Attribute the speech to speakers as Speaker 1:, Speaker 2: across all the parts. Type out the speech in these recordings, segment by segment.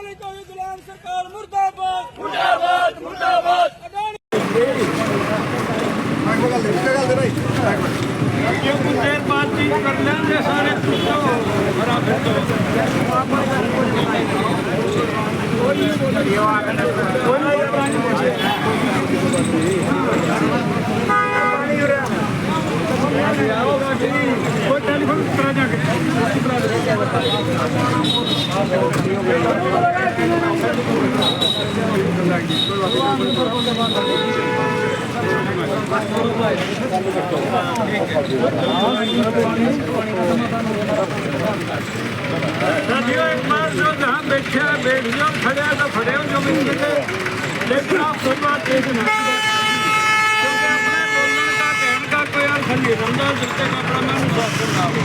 Speaker 1: अडानी को भी गुलाम सरकार मुर्दाबाद
Speaker 2: मुर्दाबाद मुर्दाबाद
Speaker 1: अडानी
Speaker 2: कुछ देर बातचीत कर लेंगे सारे कोई टेलीफोन करा जाके साथियों एक बार जो जहाँ बैठे बैठ जाओ खड़े तो खड़े हो जो मिल सके लेकिन आप सब बात देखना क्योंकि अपने बोलने का कहने का कोई अर्थ नहीं रमजान जिससे का अनुशासन ना हो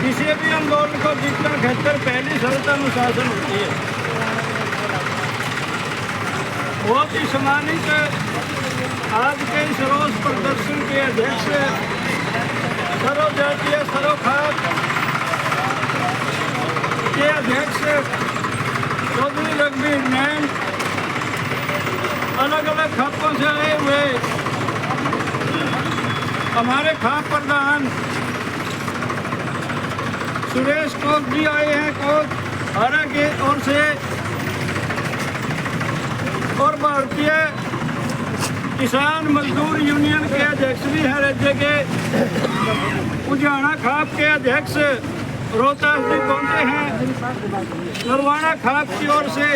Speaker 2: किसी भी आंदोलन को जितना बेहतर पहली शर्त अनुशासन होती है। बहुत ही सम्मानित आज के इस रोज प्रदर्शन के अध्यक्ष सर्वजातीय सरोखात के अध्यक्ष चौधरी रघुवीर नैन अलग अलग खापों से आए हुए हमारे खाप प्रधान सुरेश कोक जी आए हैं कोक हरा के ओर से और भारतीय किसान मजदूर यूनियन के अध्यक्ष भी हैं राज्य के उजाना खाप के अध्यक्ष रोहतास भी पहुंचे हैं। नरवाना खाप की ओर से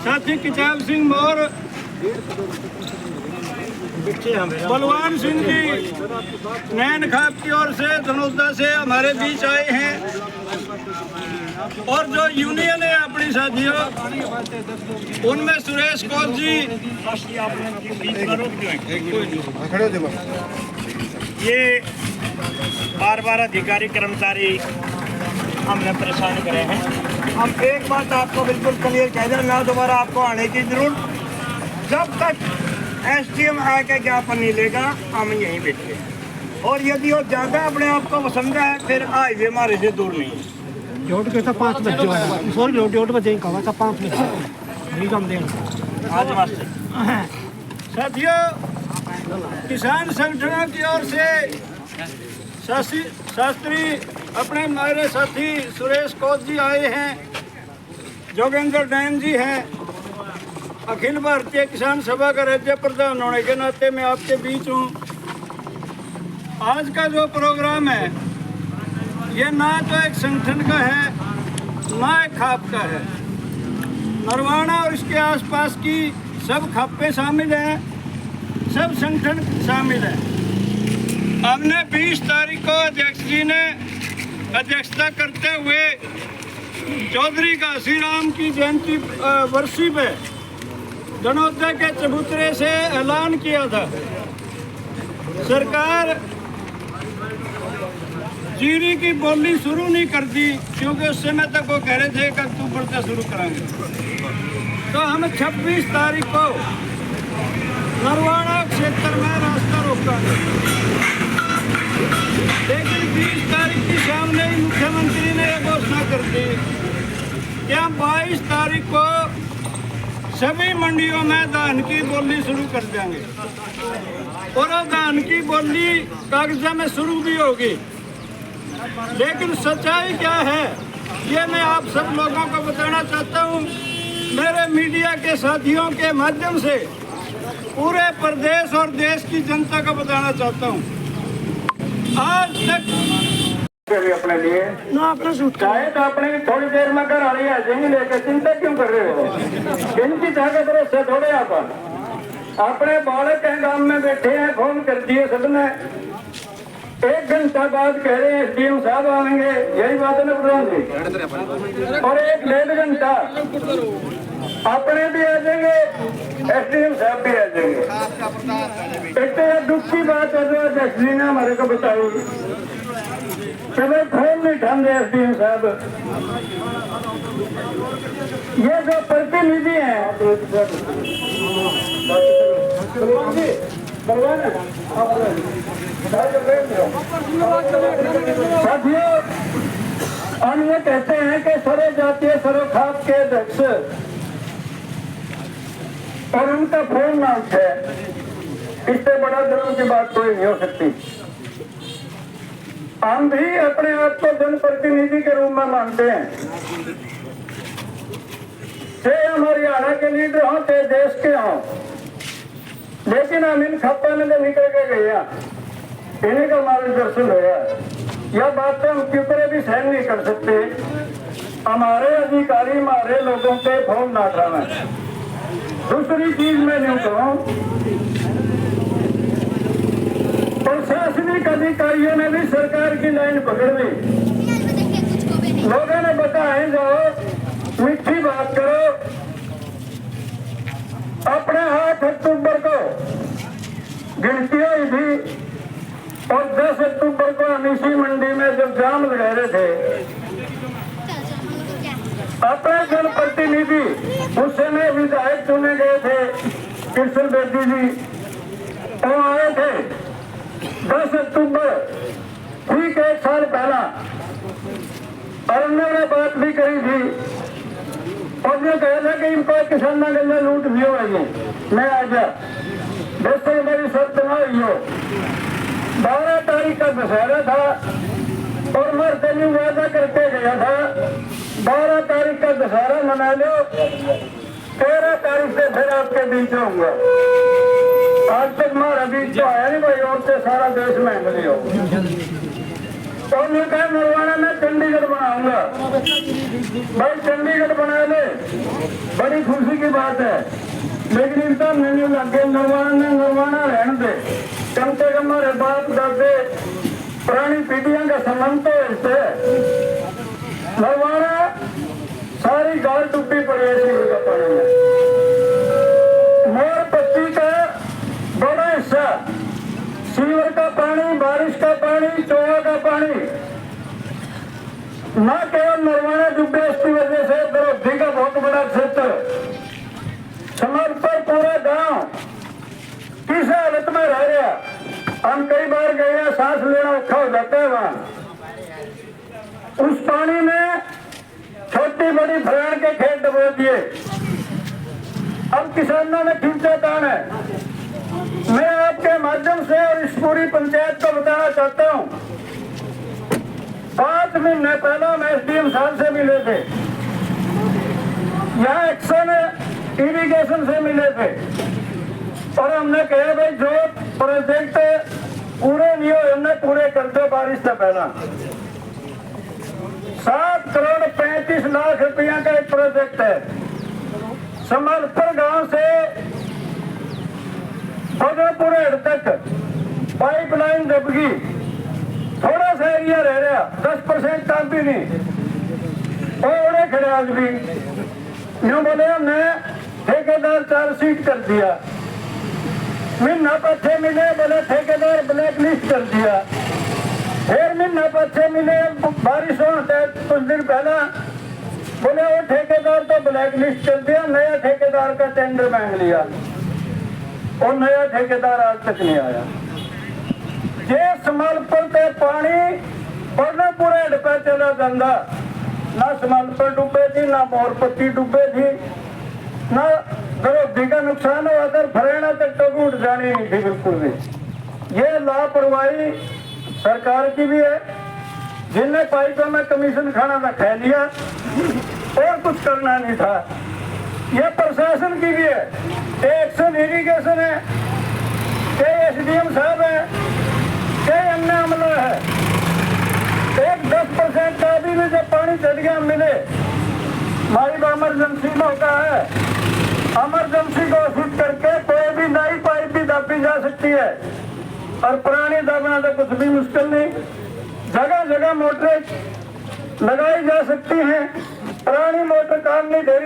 Speaker 2: साथी किचाल सिंह मौर बलवान सिंह जी नैन खाप की ओर से धनौदा से हमारे बीच आए हैं और जो यूनियन है अपनी साथियों उनमें सुरेश कौर जी
Speaker 3: ये बार अधिकारी कर्मचारी हमने परेशान करे हैं। हम एक बात आपको बिल्कुल क्लियर कह दें ना दोबारा आपको आने की जरूरत जब तक एसडीएम आके ज्ञापन नहीं लेगा हम यहीं बैठे और यदि वो ज़्यादा अपने आप को पसंद है फिर हाईवे हमारे से दूर नहीं है।
Speaker 4: जोड़ के था 5 बजे सॉरी जोड़ बजे कहा था 5 बजे नहीं कम देना
Speaker 3: आज वास्ते
Speaker 2: साथियों किसान संगठनों की ओर से शास्त्री अपने हमारे साथी सुरेश कोच जी आए हैं जोगेंद्र नैन जी हैं अखिल भारतीय किसान सभा का राज्य प्रधान होने के नाते मैं आपके बीच हूँ। आज का जो प्रोग्राम है ये ना तो एक संगठन का है ना एक खाप का है। नरवाना और इसके आसपास की सब खापें शामिल हैं सब संगठन शामिल हैं। हमने 20 तारीख को अध्यक्ष जी ने अध्यक्षता करते हुए चौधरी घासीराम की जयंती वर्षी पे धनौदा के चबूतरे से ऐलान किया था। सरकार जीरी की बोली शुरू नहीं कर दी क्योंकि उस समय तक वो कह रहे थे कि अक्टूबर से शुरू कराएंगे। तो हम 26 तारीख को नरवाना क्षेत्र में रास्ता रोका लेकिन 20 तारीख की शाम ने ही मुख्यमंत्री ने यह घोषणा कर दी कि हम 22 तारीख को सभी मंडियों में धान की बोली शुरू कर देंगे और धान की बोली कागजा में शुरू भी होगी। लेकिन सच्चाई क्या है ये मैं आप सब लोगों को बताना चाहता हूँ। मेरे मीडिया के साथियों के माध्यम से पूरे प्रदेश और देश की जनता को बताना चाहता हूँ आज तक
Speaker 3: अपने लिए
Speaker 4: ना अपना सूट
Speaker 3: चाहे तो अपने थोड़ी देर में घर आ रही है जिंग लेकर चिंता क्यों कर रहे हो इनकी ताकत भरोसे थोड़े आप अपने बालक के गांव में बैठे हैं फोन कर दिए सबने 1 घंटा बाद कह रहे हैं एसडीएम साहब आएंगे यही बात है ना प्रधान जी और 1-1.5 घंटा अपने भी आ जाएंगे एसडीएम साहब भी आ जाएंगे। एक तो यह दुख की बात है जो अध्यक्ष जी ने हमारे को बताई कभी फोन नहीं ठान रहे एसडीएम साहब। ये जो प्रतिनिधि हैं साथियों हम ये कहते हैं कि सर्व जातीय सर्वखाप के अध्यक्ष और उनका फोन ना उठे, इससे बड़ा धर्म की बात कोई नहीं हो सकती। हम भी अपने आप को जनप्रतिनिधि के रूप में मानते हैं, चाहे हम हरियाणा के लीडर हों चाहे देश के हों, लेकिन हम इन खप्पा में निकल के गए, इन्हीं का मार्गदर्शन होगा। यह बात तो हम क्यों भी सहन नहीं कर सकते। हमारे अधिकारी हमारे लोगों पे फोन ना उठाना। दूसरी चीज मैं यूं कहूं, प्रशासनिक अधिकारियों ने भी सरकार की लाइन पकड़ ली। लोगों ने बताया जाओ मीठी बात करो, अपने 8 अक्टूबर को गिनती हुई थी और 10 अक्टूबर को हम इसी मंडी में जब जाम लगा रहे थे, अपने जनप्रतिनिधि उस समय विधायक चुने गए थे कृष्ण बेदी जी, वो आए थे 10 अक्टूबर ठीक 1 साल पहला, और उन्होंने बात भी कही थी और ये कहा था कि इनको किसाना गला लूट भी हो मैं आ जा, दोस्तों मेरी शर्त ना हुई हो। 12 तारीख का दशहरा था और मैं तेन वादा करके गया था 12 तारीख का दशहरा मना लो, 13 तारीख से फिर आपके बीच होऊंगा। आज तक हमारा बीच तो आया नहीं भाई, और से सारा देश में मिली हो। तो मैं कहा नरवाना में चंडीगढ़ बनाऊंगा, भाई चंडीगढ़ बना ले, बड़ी खुशी की बात है, लेकिन इनका मेन्यू लग गया नरवाना रहने दे, कम से कम हमारे बाप दादे पुरानी पीढ़ियों का संबंध तो इससे नरवाना सारी गाल डूबी पड़ी है सीवर का पानी में। मोर पत्ती का बड़ा हिस्सा सीवर का पानी, बारिश का पानी, चोया का पानी, न केवल नरवाना डूबे इसकी वजह से द्रौपदी का बहुत बड़ा क्षेत्र, समर्पण पूरा गांव किस हालत में रह रहा। हम कई बार गए हैं, सांस लेना औखा हो जाता है वहां। उस पानी में छोटी बड़ी फलान के खेत डबो दिए, अब किसानों ने खींचा तान है। मैं आपके माध्यम से और इस पूरी पंचायत को बताना चाहता हूं, 5 महीने पहले हम SDM साहब से मिले थे, यहाँ एक्शन इरिगेशन से मिले थे और हमने कहा भाई जो प्रोजेक्ट पूरे नहीं हुए हमने पूरे कर दो बारिश से पहला। 7 करोड़ 35 लाख रुपया का एक प्रोजेक्ट है। समलपुर गांव से बदरपुर हेड तक पाइपलाइन दबगी, थोड़ा सा एरिया रह रहा, 10% काम भी नहीं और खड़े आज भी यूं बोले हमने ठेकेदार चार्जशीट कर दिया, महीना पीछे मिले बोले ठेकेदार ब्लैक लिस्ट कर दिया, फिर महीना पीछे मिले बारिश होता है कुछ दिन पहला बोले वो ठेकेदार तो ब्लैक लिस्ट कर दिया, नया ठेकेदार का टेंडर मांग लिया और नया ठेकेदार आज तक नहीं आया। ये समलपुर से पानी बदरपुर हेड पे चला जाता, ना समलपुर डूबे थी, ना मोरपत्ती डूबे थी, ना द्रौपदी का नुकसान हुआ था, फरेना तक तो उठ जानी नहीं थी बिल्कुल भी। ये लापरवाही सरकार की भी है, जिनने पाइपों में कमीशन खाना था खा लिया और कुछ करना नहीं था। यह प्रशासन की भी है, एक्शन इरिगेशन है, SDM साहब है, कई अन्य अमला है। एक 10% का भी जब पानी चढ़ गया मिले, हमारी इमरजेंसी में होता है, इमरजेंसी घोषित करके कोई भी नई पाइप भी दाबी जा सकती है और पुरानी दाबना तो कुछ भी मुश्किल नहीं। जगह जगह मोटरें लगाई जा सकती हैं, पुरानी मोटर काम नहीं दे रही।